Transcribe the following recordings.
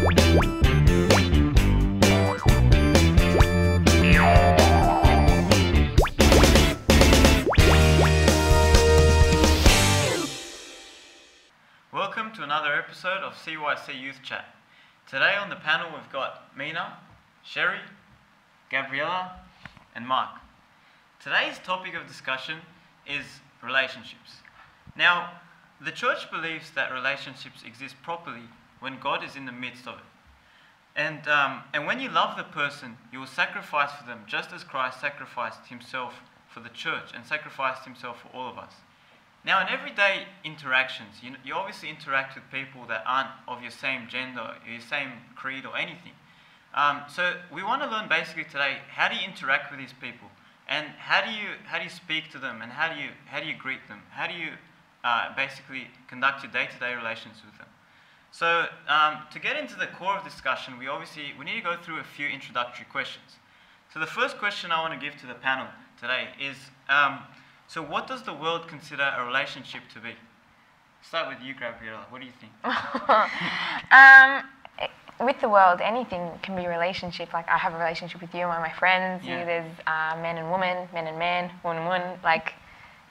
Welcome to another episode of CYC Youth Chat. Today on the panel we've got Mina, Sherry, Gabriella and Mark. Today's topic of discussion is relationships. Now, the church believes that relationships exist properly when God is in the midst of it. And when you love the person, you will sacrifice for them just as Christ sacrificed himself for the church and sacrificed himself for all of us. Now, in everyday interactions, you obviously interact with people that aren't of your same gender, your same creed or anything. So we want to learn basically today, how do you interact with these people? And how do you speak to them? And how do you greet them? How do you basically conduct your day-to-day relations with them? So to get into the core of discussion, we need to go through a few introductory questions. So the first question I want to give to the panel today is, so what does the world consider a relationship to be? Start with you, Gabriella. What do you think? With the world, anything can be a relationship. Like, I have a relationship with you and my friends. Yeah. There's men and woman, men and man, woman and woman. Like,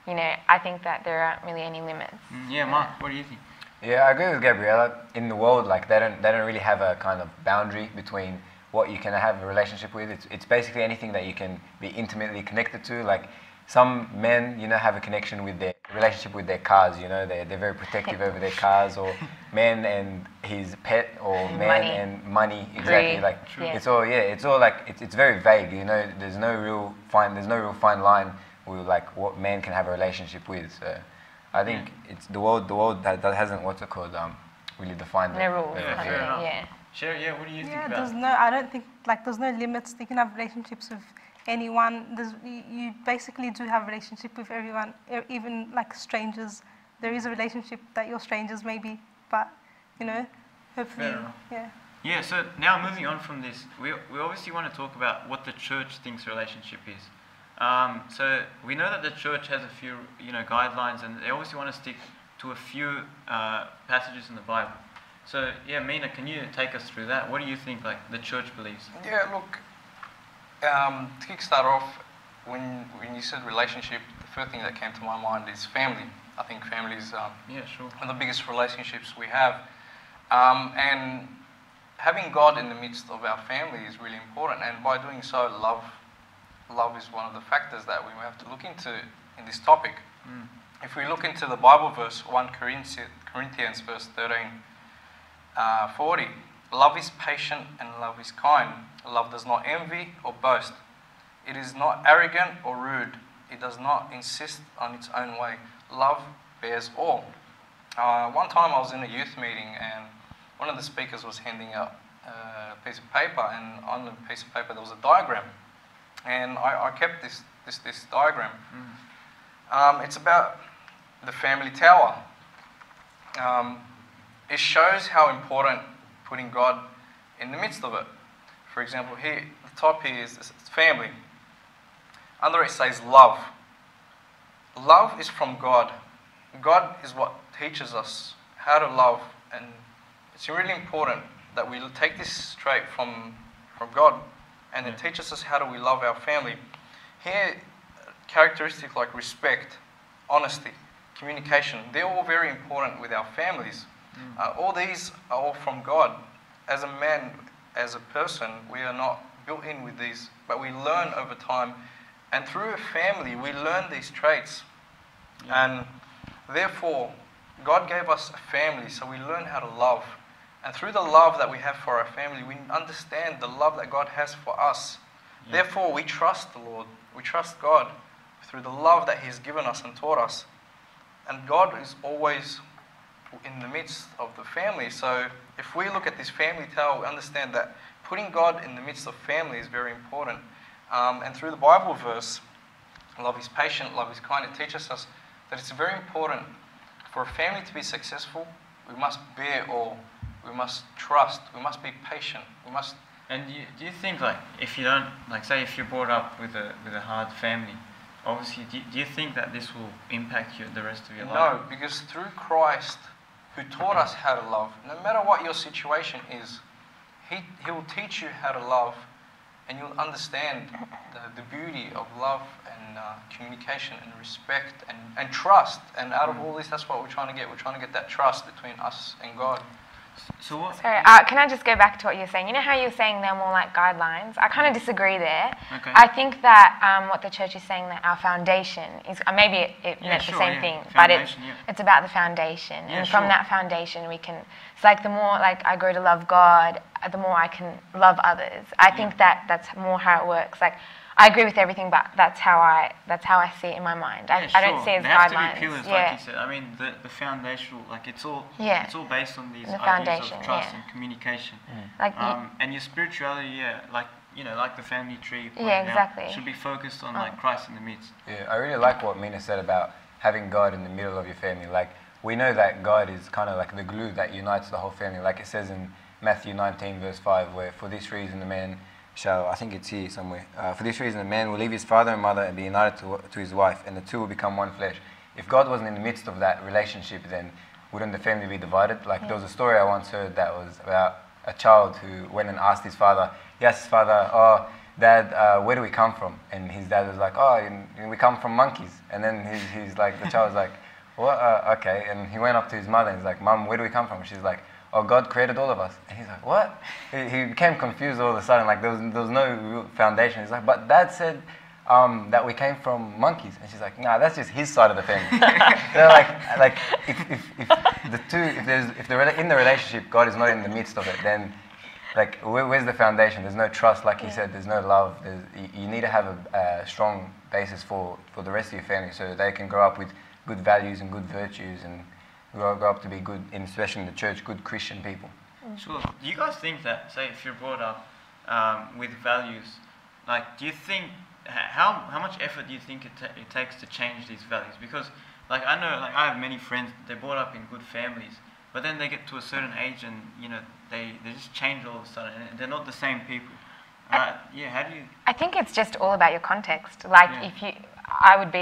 I think that there aren't really any limits. Yeah, Mark, what do you think? Yeah, I agree with Gabriella. In the world, like they don't really have a kind of boundary between what you can have a relationship with. It's basically anything that you can be intimately connected to. Like, some men, have a connection with their relationship with their cars. They're very protective over their cars, or man and his pet, or man money. and money. Exactly. Like Yeah. it's all like it's very vague. There's no real fine line with like what man can have a relationship with. So I think it's the world that hasn't really defined No rules. Fair enough. Yeah. Sherry, what do you think about I don't think, there's no limits. You can have relationships with anyone. You basically do have a relationship with everyone, even like strangers. There is a relationship that you're strangers maybe, but hopefully, yeah. Yeah, so now moving on from this, we obviously want to talk about what the church thinks relationship is. So we know that the church has a few guidelines, and they obviously want to stick to a few passages in the Bible. So yeah, Mina, can you take us through that? What do you think the church believes? Yeah, look, to kickstart off, when you said relationship, the first thing that came to my mind is family. I think family is one of the biggest relationships we have. And having God in the midst of our family is really important. And by doing so, love is one of the factors that we have to look into in this topic. If we look into the Bible verse, 1 Corinthians verse 13:40, love is patient and love is kind. Love does not envy or boast. It is not arrogant or rude. It does not insist on its own way. Love bears all. One time I was in a youth meeting, and one of the speakers was handing out a piece of paper, and on the piece of paper there was a diagram. And I kept this diagram. It's about the family tower. It shows how important putting God in the midst of it. For example, here, the top here is family. Under it says love. Love is from God. God is what teaches us how to love, and it's really important that we take this straight from God, and it teaches us how do we love our family. Here, characteristics like respect, honesty, communication, they're all very important with our families. All these are all from God. As a man, as a person, we are not built in with these, but we learn over time. And through a family, we learn these traits. And therefore, God gave us a family, so we learn how to love. And through the love that we have for our family, we understand the love that God has for us. Therefore, we trust the Lord. We trust God through the love that He has given us and taught us. And God is always in the midst of the family. So if we look at this family tower, we understand that putting God in the midst of family is very important. And through the Bible verse, love is patient, love is kind, it teaches us that it's very important for a family to be successful. We must bear all. We must trust. We must be patient. We must. And do you think if you don't say if you're brought up with a hard family, obviously do you think that this will impact you the rest of your life? No, because through Christ, who taught us how to love, no matter what your situation is, He will teach you how to love, and you'll understand the beauty of love and communication and respect and trust. And out of all this, that's what we're trying to get. We're trying to get that trust between us and God. So what? Sorry, can I just go back to what you're saying? You know how you're saying they're more like guidelines? I kind of disagree there. Okay. I think that what the church is saying, that our foundation is, maybe it meant the same thing, but it's about the foundation. And from that foundation we can, it's like the more like I grow to love God, the more I can love others. I think that's more how it works. Like, I agree with everything, but that's how I see it in my mind. I don't see it as guidelines. There have to be pillars, like you said. I mean, the foundational, like it's all based on these ideas of trust and communication. Like and your spirituality, like like the family tree. Exactly. Should be focused on like Christ in the midst. Yeah, I really like what Mina said about having God in the middle of your family. Like, we know that God is kind of like the glue that unites the whole family. Like it says in Matthew 19 verse 5, where for this reason the man shall, I think it's here somewhere, for this reason a man will leave his father and mother and be united to his wife, and the two will become one flesh. If God wasn't in the midst of that relationship, then wouldn't the family be divided? Like there was a story I once heard that was about a child who went and asked his father, he asked his father, "Oh, Dad, where do we come from?" And his dad was like, "Oh, we come from monkeys." And then he's like, the child was like, "What? Okay." And he went up to his mother and he's like, "Mum, where do we come from?" She's like, "Oh, God created all of us." And he's like, "What?" He became confused all of a sudden, like there was no real foundation. He's like, "But Dad said that we came from monkeys." And she's like, "Nah, that's just his side of the family." like if in the relationship God is not in the midst of it, then like where's the foundation? There's no trust, like you said. There's no love. You need to have a strong basis for the rest of your family, so they can grow up with good values and good virtues and grow up to be good, especially in the church, good Christian people. Sure. Do you guys think that, say, if you're brought up with values, like, do you think, how much effort do you think it takes to change these values? Because, like, I know, like, I have many friends, they're brought up in good families, but then they get to a certain age and, they just change all of a sudden, and they're not the same people. How do you... I think it's just all about your context. Like, I would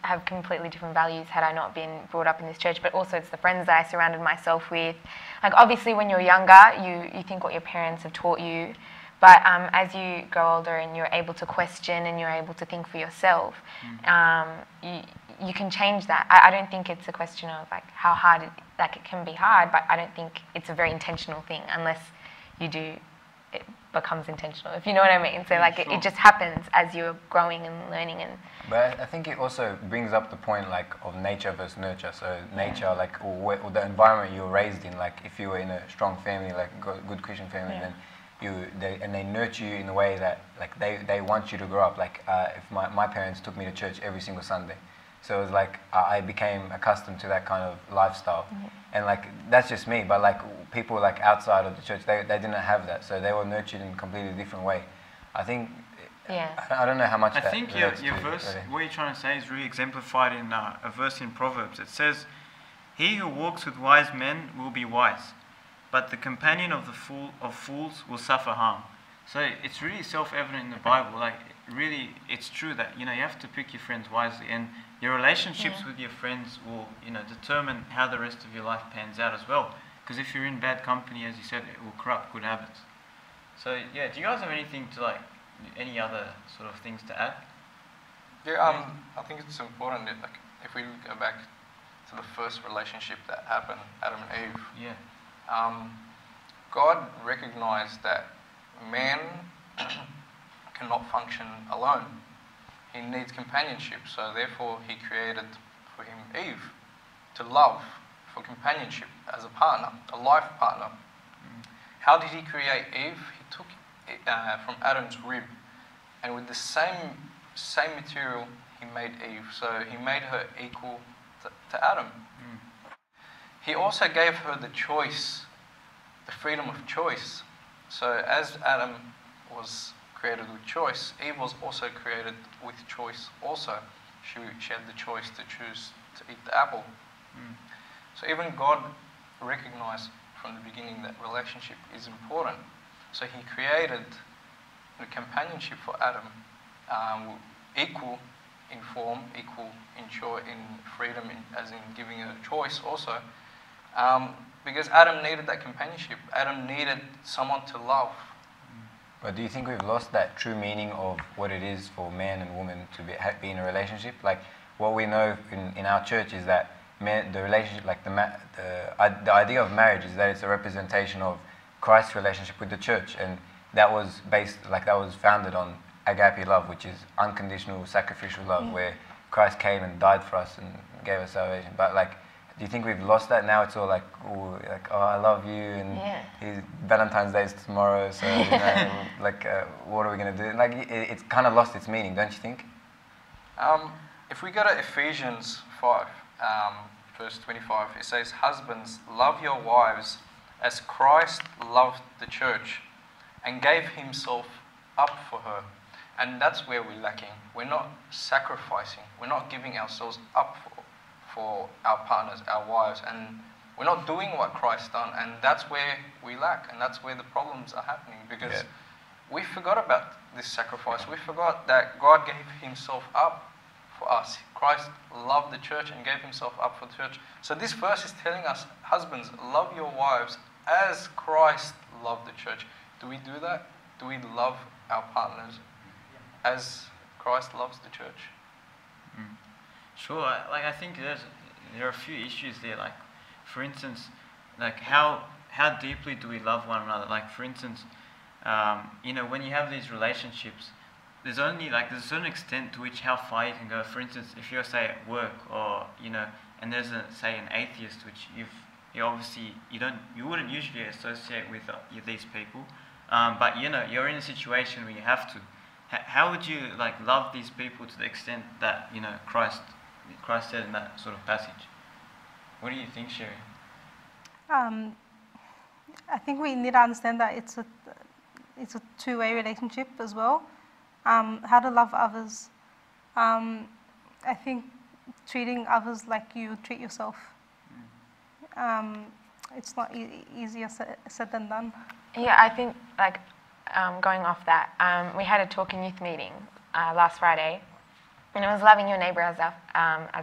have completely different values had I not been brought up in this church, but also it's the friends that I surrounded myself with. Like, obviously when you're younger, you think what your parents have taught you, but as you grow older and you're able to question and you're able to think for yourself, you can change that. I don't think it's a question of like how hard it can be hard, but I don't think it's a very intentional thing unless you do. It becomes intentional, if you know what I mean. So like it just happens as you're growing and learning. And but I think it also brings up the point like of nature versus nurture. So nature, like or the environment you were raised in. Like if you were in a strong family, like a good Christian family, then they nurture you in a way that like they want you to grow up. Like if my parents took me to church every single Sunday, so it was like I became accustomed to that kind of lifestyle. And like that's just me, but like people like outside of the church, they didn't have that, so they were nurtured in a completely different way. I think. I don't know how much. I think your verse, what you're trying to say, is really exemplified in a verse in Proverbs. It says, "He who walks with wise men will be wise, but the companion of fools will suffer harm." So it's really self-evident in the Bible. Like really, it's true that you have to pick your friends wisely, and your relationships with your friends will determine how the rest of your life pans out as well. Because if you're in bad company, as you said, it will corrupt good habits. So do you guys have anything to any other sort of things to add? Yeah, I think it's important that like if we go back to the first relationship that happened, Adam and Eve. Yeah. God recognized that man cannot function alone. He needs companionship, so therefore he created for him Eve to love, for companionship as a partner, a life partner. How did he create Eve? He took it from Adam's rib, and with the same material he made Eve. So he made her equal to Adam. He also gave her the choice, the freedom of choice. So as Adam was created with choice, Eve was also created with choice also. She had the choice to choose to eat the apple. So even God recognized from the beginning that relationship is important. So he created the companionship for Adam, equal in form, equal in freedom, as in giving her a choice also, because Adam needed that companionship. Adam needed someone to love. But do you think we've lost that true meaning of what it is for man and woman to be in a relationship? Like, what we know in our church is that the relationship, like the idea of marriage is that it's a representation of Christ's relationship with the church, and that was founded on agape love, which is unconditional sacrificial love, where Christ came and died for us and gave us salvation. But like, do you think we've lost that now? It's all like, oh, I love you, and Valentine's Day is tomorrow, so you know, what are we gonna do? Like, it's kind of lost its meaning, don't you think? If we go to Ephesians 5, verse 25, it says, "Husbands, love your wives as Christ loved the church and gave himself up for her." And that's where we're lacking. We're not sacrificing. We're not giving ourselves up for our partners, our wives, and we're not doing what Christ done. And that's where we lack, and that's where the problems are happening, because we forgot about this sacrifice. We forgot that God gave himself up for us. Christ loved the church and gave himself up for the church. So this verse is telling us, husbands, love your wives as Christ loved the church. Do we do that? Do we love our partners as Christ loves the church? Sure. I think there are a few issues there. Like, for instance, like how deeply do we love one another? Like, for instance, when you have these relationships, there's a certain extent to which how far you can go. For instance, if you're, say, at work, or and there's say an atheist, which you wouldn't usually associate with these people, but you're in a situation where you have to. How would you love these people to the extent that Christ said in that sort of passage? What do you think, Sherry? I think we need to understand that it's a two-way relationship as well. How to love others. I think treating others like you treat yourself. It's not easier said than done. Yeah, I think going off that, we had a talk in youth meeting last Friday, and it was loving your neighbour as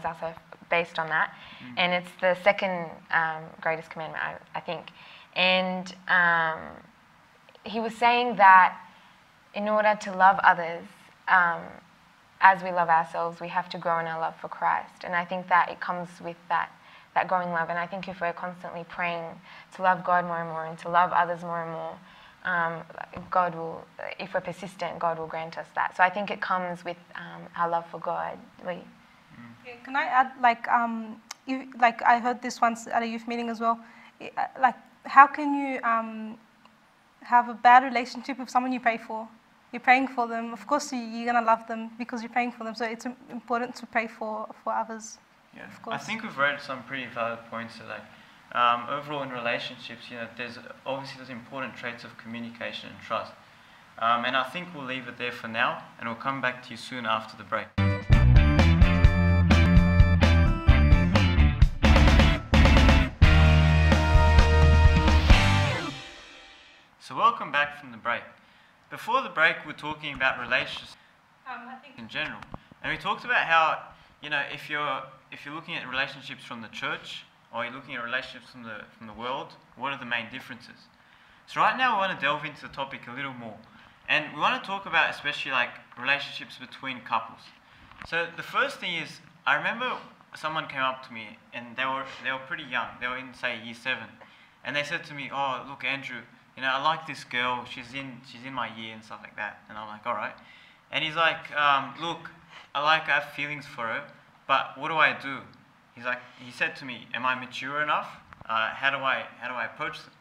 ourselves, based on that, and it's the second greatest commandment, I think. And he was saying that in order to love others as we love ourselves, we have to grow in our love for Christ, and I think that it comes with that growing love. And I think if we're constantly praying to love God more and more and to love others more and more, God will, if we're persistent, God will grant us that. So I think it comes with our love for God. Yeah, can I add, I heard this once at a youth meeting as well. How can you have a bad relationship with someone you pray for? You're praying for them. Of course, you're going to love them because you're praying for them. So it's important to pray for others. Yeah, of course. I think we've read some pretty valid points today. Overall in relationships, there's obviously those important traits of communication and trust. And I think we'll leave it there for now, and we'll come back to you soon after the break. So welcome back from the break. Before the break, we're talking about relationships in general, and we talked about how if you're looking at relationships from the church, or you're looking at relationships from the world, what are the main differences? So right now we want to delve into the topic a little more, and we want to talk about especially relationships between couples. So the first thing is, I remember someone came up to me, and they were pretty young. They were in, say, year 7, and they said to me, "Oh, look, Andrew, I like this girl. She's in my year," and stuff like that. And I'm like, "All right." And he's like, "Look, I have feelings for her, but what do I do?" He said to me, "Am I mature enough? How do I approach them?"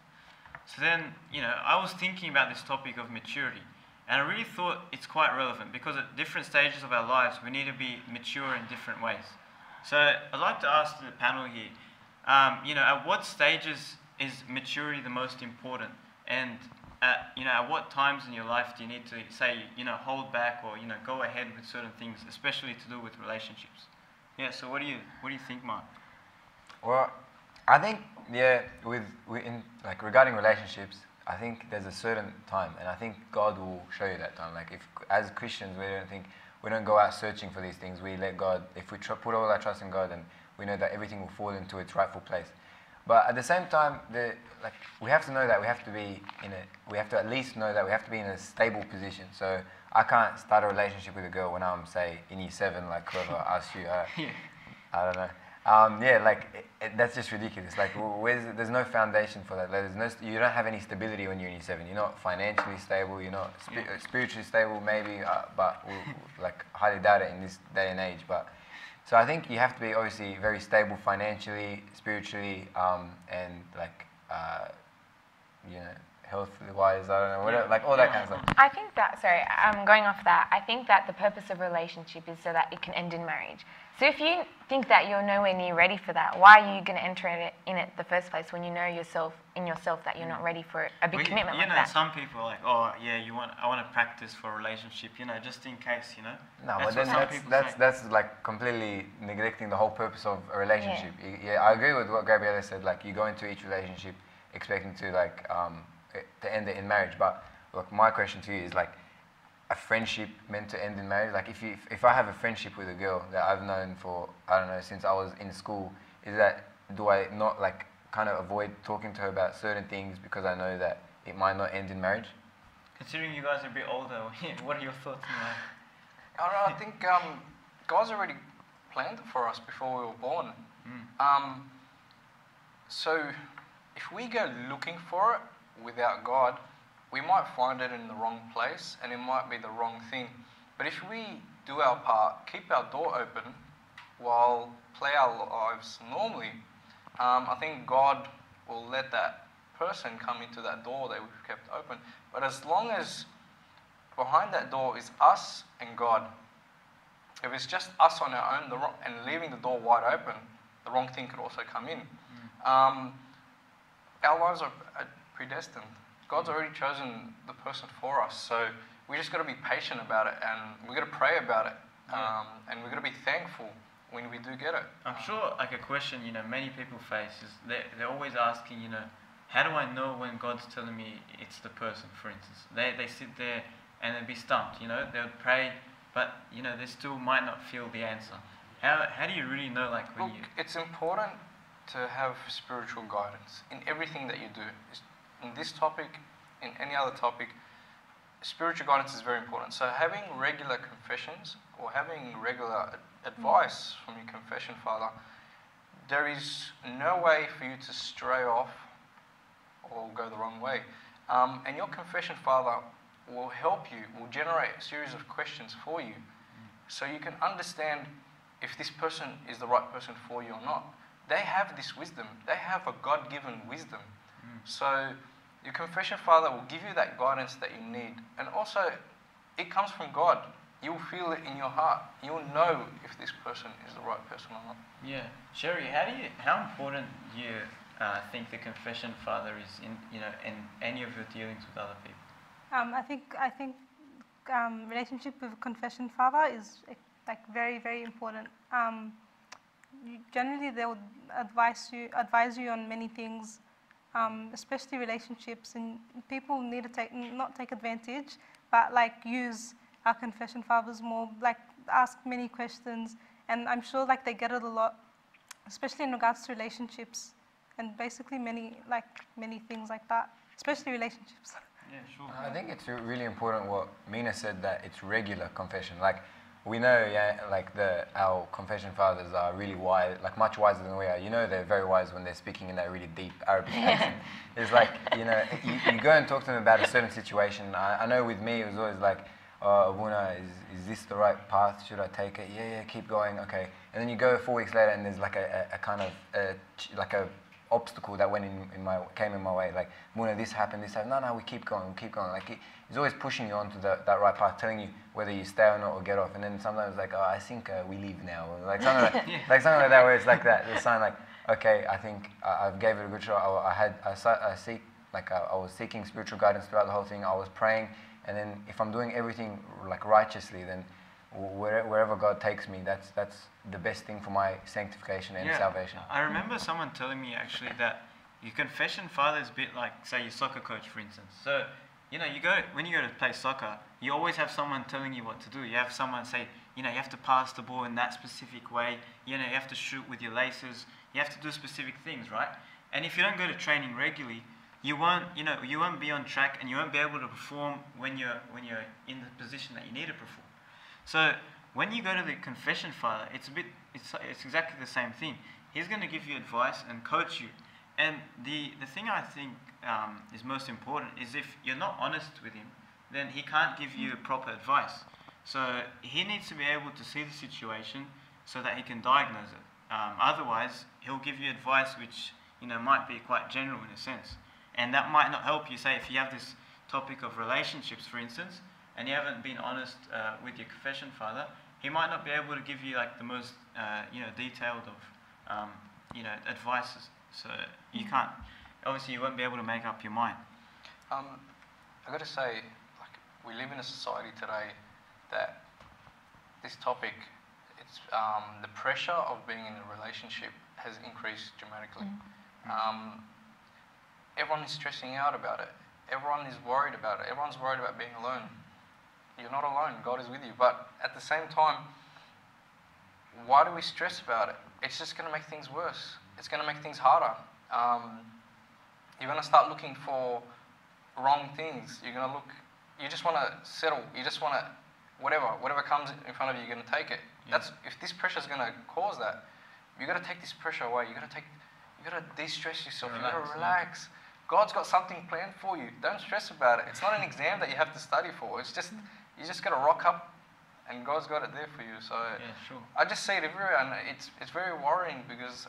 So then, I was thinking about this topic of maturity, and I really thought it's quite relevant, because at different stages of our lives, we need to be mature in different ways. So I'd like to ask the panel here, at what stages is maturity the most important? And at what times in your life do you need to say, hold back, or go ahead with certain things, especially to do with relationships? Yeah. So what do you think, Mark? Well, I think regarding relationships, I think there's a certain time, and I think God will show you that time. If as Christians we don't go out searching for these things. We let God. If we put all our trust in God, then we know that everything will fall into its rightful place. But at the same time, we have to know that we have to be we have to at least know that we have to be in a stable position. So I can't start a relationship with a girl when I'm, say, in year 7, like whoever asked you. I don't know. That's just ridiculous. Like, there's no foundation for that. You don't have any stability when you're in year 7. You're not financially stable. You're not spiritually stable, maybe, but highly doubt it in this day and age. But so I think you have to be obviously very stable financially, spiritually, and health-wise. I don't know, whatever, all that kind of stuff. I think that, going off that, I think that the purpose of a relationship is so that it can end in marriage. So if you think that you're nowhere near ready for that, why are you going to enter in it the first place when you know in yourself that you're not ready for a big commitment like that? Some people are like, oh yeah, I want to practice for a relationship, just in case, No, but then that's like completely neglecting the whole purpose of a relationship. Yeah, I agree with what Gabriella said. Like, you go into each relationship expecting to to end it in marriage. But look, my question to you is a friendship meant to end in marriage? Like, if I have a friendship with a girl that I've known for, I don't know, since I was in school, do I not kind of avoid talking to her about certain things because I know that it might not end in marriage? Considering you guys are a bit older, what are your thoughts on that? I don't know, I think God's already planned it for us before we were born. So if we go looking for it without God, we might find it in the wrong place and it might be the wrong thing. But if we do our part, keep our door open while play our lives normally, I think God will let that person come into that door that we've kept open. But as long as behind that door is us and God, if it's just us on our own and leaving the door wide open, the wrong thing could also come in. Our lives are predestined. God's already chosen the person for us, so we just got to be patient about it, and we got to pray about it, and we got to be thankful when we do get it. I'm sure, a question many people face is they're always asking, how do I know when God's telling me it's the person? For instance, they sit there and they'd be stumped. They would pray, but they still might not feel the answer. How do you really know? Look, it's important to have spiritual guidance in everything that you do. In this topic, in any other topic, spiritual guidance is very important. So having regular confessions or having regular advice from your confession father, there is no way for you to stray off or go the wrong way. And your confession father will help you, will generate a series of questions for you, so you can understand if this person is the right person for you or not. They have this wisdom. They have a God-given wisdom. So your confession father will give you that guidance that you need. And also, it comes from God. You'll feel it in your heart. You'll know if this person is the right person or not. Yeah. Sherry, how important do you think the confession father is in any of your dealings with other people? I think relationship with a confession father is very, very important. Generally, they would advise you on many things, especially relationships, and people need to not take advantage, but use our confession fathers more, ask many questions, and I'm sure they get it a lot, especially in regards to relationships, and basically many things like that, especially relationships. Yeah, sure. I think it's really important what Mina said, that it's regular confession. We know, our confession fathers are really wise, much wiser than we are. They're very wise when they're speaking in that really deep Arabic accent. It's you go and talk to them about a certain situation. I know with me, it was always Abuna, is this the right path? Should I take it? Yeah, keep going, okay. And then you go 4 weeks later and there's a kind of, a obstacle that came in my way. Muna, this happened. No, we keep going. He's always pushing you onto that right path, telling you whether you stay or not or get off. And then sometimes I think we leave now. Or something like that, where it's like that. The sign okay, I think I gave it a good shot. I was seeking spiritual guidance throughout the whole thing. I was praying, and then if I'm doing everything righteously, then wherever God takes me, that's the best thing for my sanctification and salvation. I remember someone telling me actually that your confession father is a bit like, say, your soccer coach, for instance. So, when you go to play soccer, you always have someone telling you what to do. You have someone say, you have to pass the ball in that specific way. You have to shoot with your laces. You have to do specific things, right? And if you don't go to training regularly, you won't be on track, and you won't be able to perform when you're in the position that you need to perform. So when you go to the confession father, it's exactly the same thing. He's going to give you advice and coach you. And the thing I think is most important is if you're not honest with him, then he can't give you proper advice. So he needs to be able to see the situation so that he can diagnose it. Otherwise, he'll give you advice which might be quite general in a sense, and that might not help you. Say if you have this topic of relationships, for instance, and you haven't been honest with your confession father, he might not be able to give you like the most detailed of advices. So you can't. Obviously, you won't be able to make up your mind. I got to say, like, we live in a society today that this topic, it's the pressure of being in a relationship has increased dramatically. Everyone is stressing out about it. Everyone is worried about it. Everyone's worried about being alone. You're not alone. God is with you. But at the same time, why do we stress about it? It's just going to make things worse. It's going to make things harder. You're going to start looking for wrong things. You just want to settle. You just want to, whatever comes in front of you, you're going to take it. Yeah. If this pressure is going to cause that, you got to take this pressure away. You got to de-stress yourself. You got to relax. God's got something planned for you. Don't stress about it. It's not an exam that you have to study for. It's just you just got to rock up, and God's got it there for you. So yeah, sure. I just see it everywhere, and it's very worrying because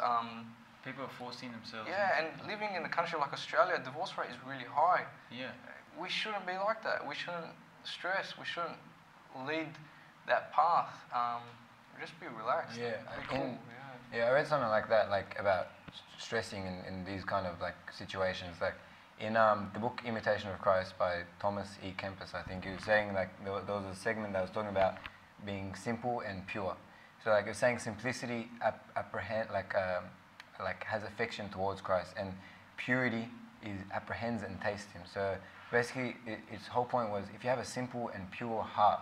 people are forcing themselves. Yeah, and living in a country like Australia, divorce rate is really high. Yeah. We shouldn't be like that. We shouldn't stress. We shouldn't lead that path. Just be relaxed. Yeah, be cool. I read something like that, like about stressing in these kind of like situations. Like in the book Imitation of Christ by Thomas E. Kempis, I think he was saying like there was a segment that was talking about being simple and pure. So like it was saying simplicity has affection towards Christ, and purity apprehends and tastes Him. So basically, its whole point was if you have a simple and pure heart,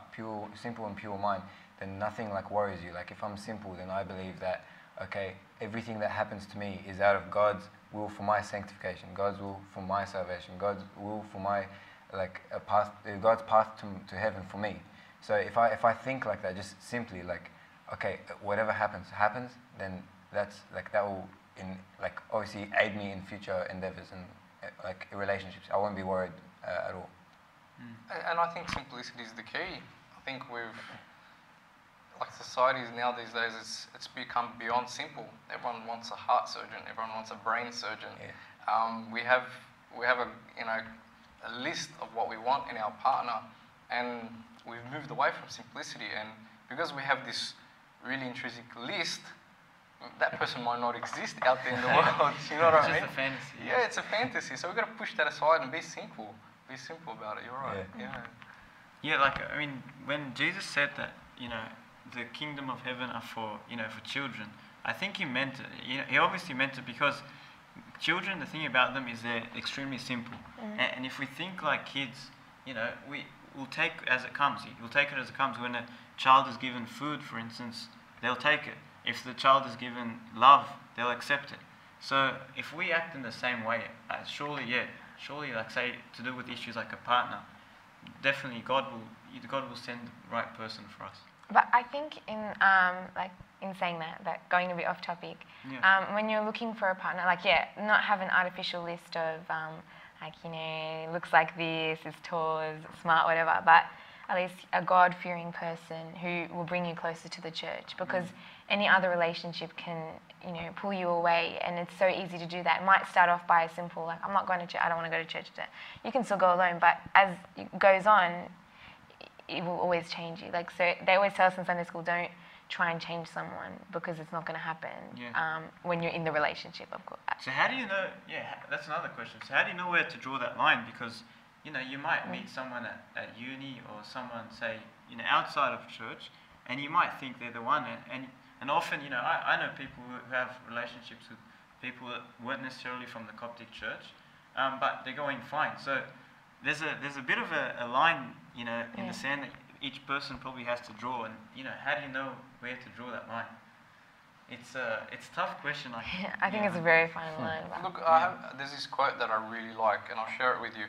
simple and pure mind, then nothing like worries you. Like if I'm simple, then I believe that okay, everything that happens to me is out of God's will for my sanctification, God's will for my salvation, God's will for my God's path to heaven for me. So if I think like that, just simply like, okay, whatever happens, then that will obviously aid me in future endeavors and like relationships. I won't be worried at all. And I think simplicity is the key. I think societies now these days, it's become beyond simple. Everyone wants a heart surgeon. Everyone wants a brain surgeon. Yeah. We have a list of what we want in our partner, and we've moved away from simplicity. And because we have this really intrinsic list, that person might not exist out there in the world. You know what I mean? It's just a fantasy. Yeah, it's a fantasy. So we've got to push that aside and be simple. Be simple about it. You're right. Yeah. When Jesus said that, the kingdom of heaven are for children, I think he meant it. He obviously meant it because children, the thing about them is they're extremely simple. And if we think like kids, we'll take it as it comes. We'll take it as it comes. When a child is given food, for instance, they'll take it. If the child is given love, they'll accept it. So if we act in the same way, surely, like say to do with issues like a partner, definitely God will send the right person for us. But I think in saying that going a bit off topic, when you're looking for a partner, not have an artificial list of looks like this, is tall, is smart, whatever, but at least a God-fearing person who will bring you closer to the church, because any other relationship can pull you away, and it's so easy to do that. It might start off by a simple I'm not going to church, I don't want to go to church today. You can still go alone, but as it goes on, it will always change you. So they always tell us in Sunday school, don't try and change someone because it's not going to happen when you're in the relationship, of course. So how do you know, that's another question. So how do you know where to draw that line? Because, you might meet someone at uni or someone, say, outside of church, and you might think they're the one. And often, I know people who have relationships with people that weren't necessarily from the Coptic church, but they're going fine. So there's a bit of a line, in the sand that each person probably has to draw. And, how do you know where to draw that line? It's a tough question. Like, I think it's a very fine line. But Look, there's this quote that I really like, and I'll share it with you.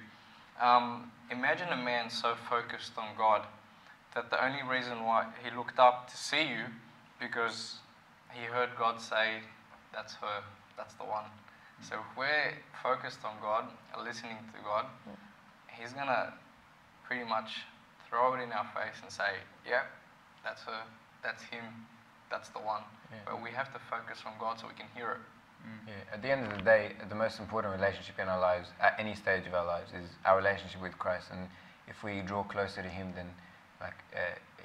Imagine a man so focused on God that the only reason why he looked up to see you because he heard God say, "That's her, that's the one." So if we're focused on God, listening to God, He's gonna pretty much throw it in our face and say, "Yeah, that's her, that's him, that's the one." Yeah. But we have to focus on God so we can hear it. Yeah, at the end of the day, the most important relationship in our lives, at any stage of our lives, is our relationship with Christ. And if we draw closer to Him, then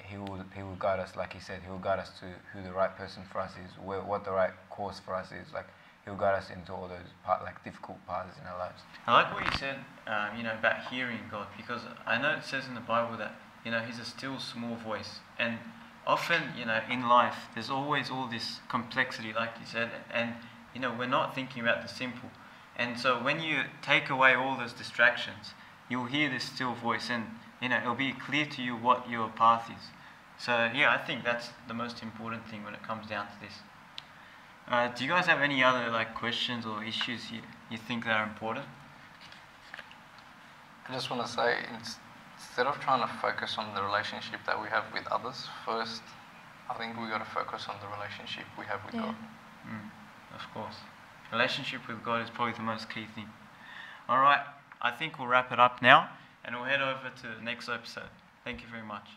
He will guide us. Like He said, He will guide us to who the right person for us is, what the right course for us is. Like He'll guide us into all those difficult paths in our lives. I like what you said, about hearing God, because I know it says in the Bible that He's a still small voice, and often in life there's always all this complexity, like you said, and we're not thinking about the simple. And so when you take away all those distractions, you'll hear this still voice, and it'll be clear to you what your path is. So yeah, I think that's the most important thing when it comes down to this. Do you guys have any other questions or issues you think that are important? I just want to say, instead of trying to focus on the relationship that we have with others, first, I think we got to focus on the relationship we have with God. Of course. Relationship with God is probably the most key thing. Alright, I think we'll wrap it up now and we'll head over to the next episode. Thank you very much.